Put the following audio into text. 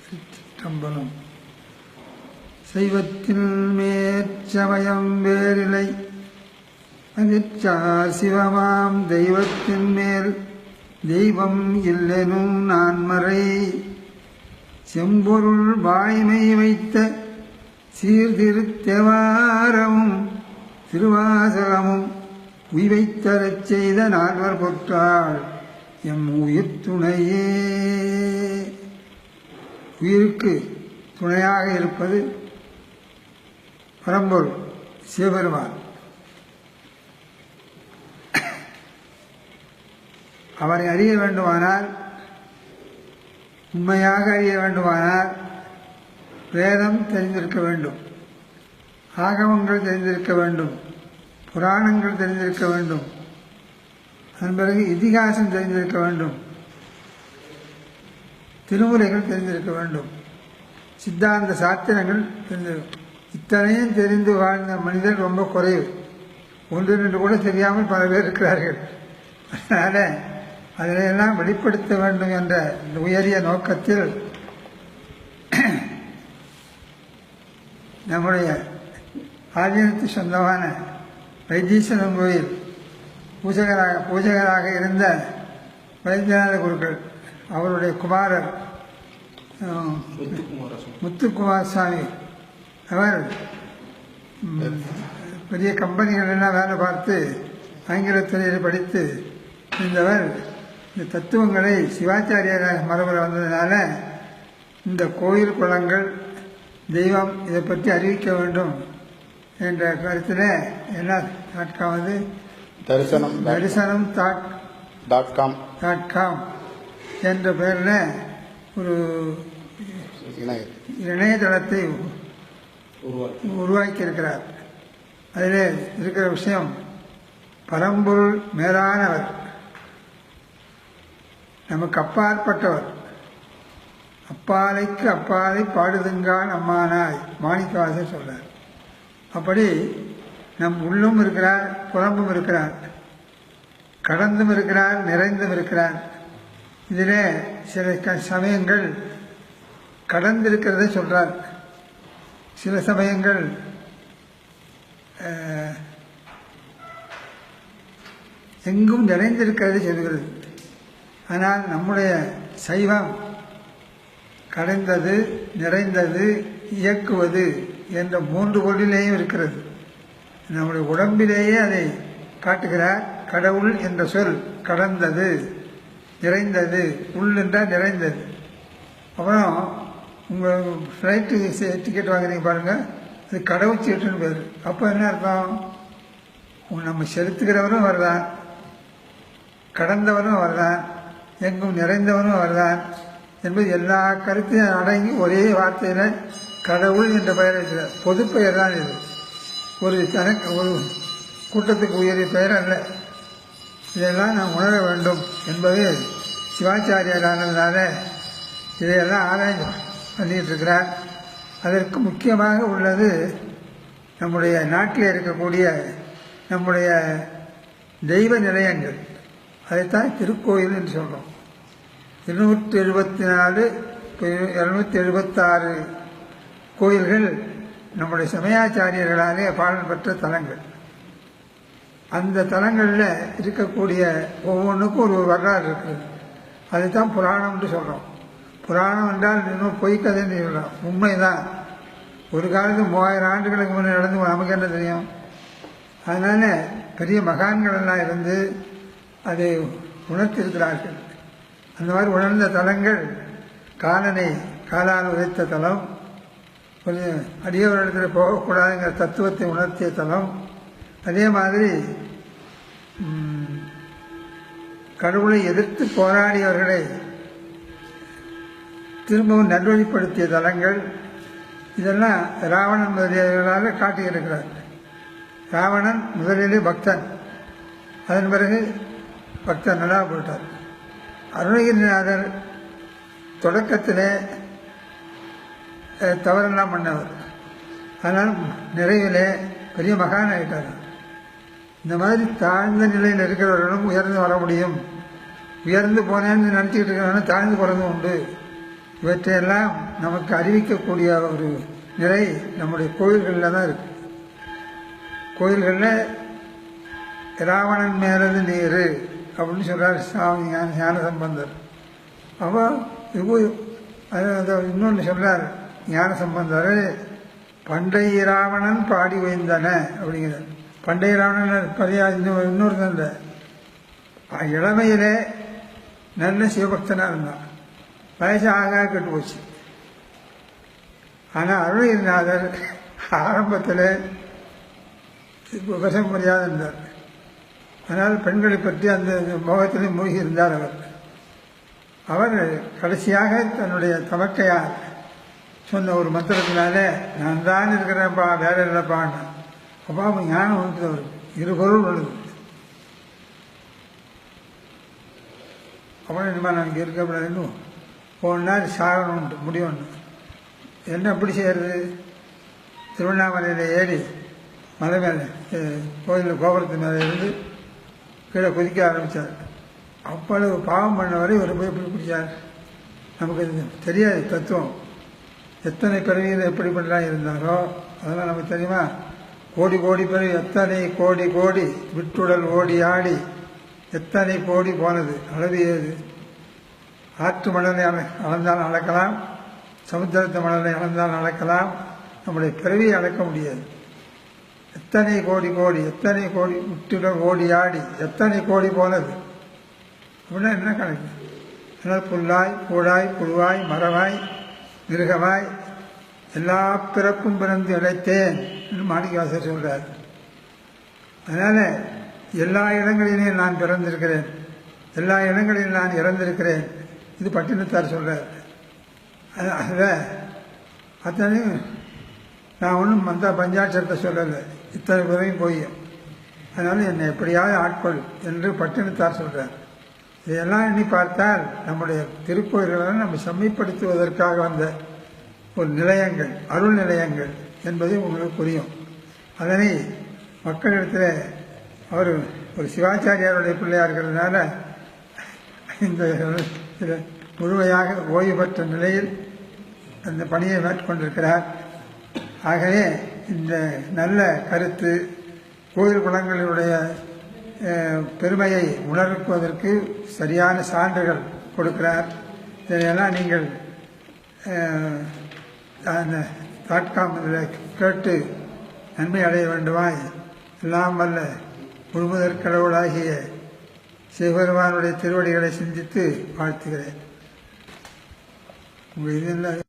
சிற்றம்பலம். சைவத்தில் மேற்சமயம் வேறிலை அதிர்ச்சார் சிவமாம் தெய்வத்தின் மேல் தெய்வம் இல்லெனும் நான்மறை செம்பொருள் வாய்மை வைத்த சீர்திருத்தேவாரமும் திருவாசகமும் உய்வைத்தரச் செய்த நால்வர் பொற்றாள் எம் உயிர் துணையே. உயிருக்கு துணையாக இருப்பது பரம்பொருள் சிவபெருமான். அவரை அறிய வேண்டுமானால், உண்மையாக அறிய வேண்டுமானால் வேதம் தெரிந்திருக்க வேண்டும், ஆகமங்கள் தெரிந்திருக்க வேண்டும், புராணங்கள் தெரிந்திருக்க வேண்டும், அதன் பிறகு இதிகாசம் தெரிந்திருக்க வேண்டும், திருமுறைகள் தெரிந்திருக்க வேண்டும், சித்தாந்த சாத்திரங்கள் தெரிந்திருக்கும். இத்தனையும் தெரிந்து வாழ்ந்த மனிதர் ரொம்ப குறைவு. ஒன்று ரெண்டு கூட தெரியாமல் பல பேர் இருக்கிறார்கள். அதனால் அதிலெல்லாம் வெளிப்படுத்த வேண்டும் என்ற இந்த உயரிய நோக்கத்தில் நம்முடைய ஆதீனத்து சொந்தமான வைத்தீஸ்வரன் கோயில் பூஜகராக இருந்த வைத்தியநாத குருக்கள் அவருடைய குமாரர் முத்துக்குமார் சுவாமி அவர் பெரிய கம்பெனிகளெல்லாம் வேலை பார்த்து ஆங்கிலத்துறையில் படித்து இருந்தவர். இந்த தத்துவங்களை சிவாச்சாரியராக மரபில் வந்ததுனால இந்த கோயில் குளங்கள் தெய்வம் இதை பற்றி அறிவிக்க வேண்டும் என்ற கருத்தில் என்ன டாட்காம் வந்து தரிசனம் .com என்ற பெயரில் ஒரு இணையதளத்தை உருவாக்கி இருக்கிறார். அதில் இருக்கிற விஷயம், பரம்பொருள் மேலானவர், நமக்கு அப்பாற்பட்டவர், அப்பாலைக்கு அப்பாலை பாடுதுங்கான் அம்மானாய் மாணிக்கவாசர் சொல்றார். அப்படி நம் உள்ளும் இருக்கிறார், புறம்பும் இருக்கிறார், கடந்தும் இருக்கிறார், நிறைந்தும் இருக்கிறார். இதில் சில சமயங்கள் கடந்திருக்கிறதை சொல்றார், சில சமயங்கள் எங்கும் நிறைந்திருக்கிறதை சொல்கிறது. ஆனால் நம்முடைய சைவம் கடந்தது, நிறைந்தது, இயக்குவது என்ற மூன்று பொருளிலேயும் இருக்கிறது. நம்முடைய உடம்பிலேயே அதை காட்டுகிறார். கடவுள் என்ற சொல் கடந்தது, நிறைந்தது, உள் என்றால் நிறைந்தது. அப்புறம் உங்கள் ஃப்ளைட்டு டிக்கெட் வாங்குறீங்க பாருங்கள், அது கடவுச்சீட்டுன்னு பேர். அப்போ என்ன அர்த்தம்? நம்ம செலுத்துகிறவரும் வரதான், கடந்தவரும் வரதான், எங்கும் நிறைந்தவரும் வரதான் என்பது எல்லா கருத்தையும் அடங்கி ஒரே வார்த்தையில் கடவுள் என்ற பெயர் இருக்கிறார். பொது பெயர் தான் இது, ஒரு கூட்டத்துக்கு உயரிய பெயர் அல்ல. இதெல்லாம் நாம் உணர வேண்டும் என்பது சிவாச்சாரியரானதுனால இதையெல்லாம் ஆராய்ச்சி பண்ணிட்டு இருக்கிறார். அதற்கு முக்கியமாக உள்ளது நம்முடைய நாட்டில் இருக்கக்கூடிய நம்முடைய தெய்வ நிலையங்கள். அதைத்தான் திருக்கோயில் என்று சொல்கிறோம். 274 276 கோயில்கள் நம்முடைய சமயாச்சாரியர்களாலே பாடல் பெற்ற தலங்கள். அந்த தலங்களில் இருக்கக்கூடிய ஒவ்வொன்றுக்கும் ஒரு வரலாறு இருக்குது. அதுதான் புராணம்னு சொல்கிறோம். புராணம் என்றால் இன்னும் பொய்க்கதைன்னு சொல்கிறோம், உண்மைதான். ஒரு காலத்து 3000 ஆண்டுகளுக்கு முன்னே நடந்து நமக்கு என்ன தெரியும்? அதனால் பெரிய மகான்கள் எல்லாம் இருந்து அதை உணர்த்திருக்கிறார்கள். அந்த மாதிரி உணர்ந்த தலங்கள் காலால் உரைத்த தலம், கொஞ்சம் அடியவரிடத்தில் போகக்கூடாதுங்கிற தத்துவத்தை உணர்த்திய தலம். அதே மாதிரி கடவுளை எதிர்த்து போராடியவர்களை திரும்பவும் நல்வழிப்படுத்திய தலங்கள். இதெல்லாம் ராவணன் முதலியவர்களால் காட்டியிருக்கிறார். ராவணன் முதலிலே பக்தன், அதன் பிறகு பக்தன் நல்லா போட்டார். அருணகிரிநாதர் தொடக்கத்தில் தவறெல்லாம் பண்ணவர், அதனால் நிறைவில் பெரிய மகான் ஆகிட்டார். இந்த மாதிரி தாழ்ந்த நிலையில் இருக்கிறவர்களும் உயர்ந்து வர முடியும், உயர்ந்து போனேன்னு நினச்சிக்கிட்டு இருக்கிறவன தாழ்ந்து போகிறதும் உண்டு. இவற்றையெல்லாம் நமக்கு அறிவிக்கக்கூடிய ஒரு நிலை நம்முடைய கோயில்களில் தான் இருக்கு. கோயில்களில் ராவணன் மேலது நீர் அப்படின்னு சொல்கிறார் சுவாமி ஞான சம்பந்தர். அப்போ இன்னொன்று சொல்கிறார் ஞான சம்பந்தர், பண்டைய ராவணன் பாடி வைந்தன அப்படிங்கிறார். பண்டைய ராவணன் பழைய இன்னொரு நல்ல இளமையிலே நல்ல சிவபக்தனாக இருந்தான். வயசு ஆக கெட்டு போச்சு. ஆனால் அருணகிரிநாதர் ஆரம்பத்தில் விஷம் முடியாத இருந்தார். அதனால் பெண்களை பற்றி அந்த மோகத்திலே மூழ்கி இருந்தார். அவர் கடைசியாக தன்னுடைய தமக்கையார் சொன்ன ஒரு மந்திரத்தினால நான் தான் இருக்கிறேன்ப்பா, வேற இல்லைப்பான்னு. அப்பா ஞானம் வந்துட்டு அவருக்கு இருபொருள் உள்ளது. அப்புறம் இனிமே நான் இங்கே இருக்கக்கூடாதுன்னு ஒரு நாள் சாகணும்ட்டு முடியும்னு. என்ன எப்படி செய்யறது? திருவண்ணாமலையில் ஏறி மலை மேலே கோயில் கோபுரத்து மேலே இருந்து கீழே குதிக்க ஆரம்பித்தார். அவ்வளவு பாவம் பண்ண வரை ஒரு போய் எப்படி பிடிச்சார்? நமக்கு இது தெரியாது தத்துவம். எத்தனை பிறவியில் எப்படி பண்ணலாம் இருந்தாரோ அதெல்லாம் நமக்கு தெரியுமா? கோடி கோடி பிறவி, எத்தனை கோடி கோடி விட்டுடல் ஓடி ஆடி எத்தனை கோடி போனது அளவு ஏது? ஆற்று மணலை அளந்தால் அளக்கலாம், சமுத்திரத்து மணலை அளந்தால் அளக்கலாம், நம்முடைய பிறவியை அளக்க முடியாது. எத்தனை கோடி கோடி எத்தனை கோடி விட்டுடல் ஓடி ஆடி எத்தனை கோடி போனது அப்படின்னா என்ன கணக்கு? அதனால் புல்லாய் பூடாய் புழுவாய் மரவாய் மிருகமாய் எல்லா பிறப்பும் பிறந்து இழைத்தேன் என்று மாணிக்கவாசகர் சொல்றார். அதனால எல்லா இடங்களிலும் நான் பிறந்திருக்கிறேன், எல்லா இடங்களிலும் நான் இறந்திருக்கிறேன். இது பட்டினத்தார் சொல்றார். அதில் அத்தனையும் நான் ஒன்றும் அந்த பஞ்சாட்சரத்தை சொல்லலை, இத்தனை பிறவையும் போய் அதனால என்னை எப்படியாவது ஆட்கொள் என்று பட்டினத்தார் சொல்றார். இதையெல்லாம் எண்ணி பார்த்தால் நம்முடைய திருக்கோயில்களை நம்ம செம்மைப்படுத்துவதற்காக வந்த ஒரு நிலையங்கள், அருள் நிலையங்கள் என்பது உங்களுக்கு புரியும். அதனை மக்களிடத்தில் அவர் ஒரு சிவாச்சாரியாருடைய பிள்ளையாக இருக்கிறதுனால இந்த முழுமையாக ஓய்வு பெற்ற நிலையில் அந்த பணியை மேற்கொண்டிருக்கிறார். ஆகவே இந்த நல்ல கருத்து கோயில் குளங்களுடைய பெருமையை உணர்வதற்கு சரியான சான்றுகள் கொடுக்கிறார். இதையெல்லாம் நீங்கள் தாட்காமத்தில் கேட்டு நன்மை அடைய வேண்டுமாய் எல்லாம் வல்ல முழுமுதற் கடவுளாகிய சிவபெருமானுடைய திருவடிகளை சிந்தித்து வாழ்த்துகிறேன். உங்கள் இதில்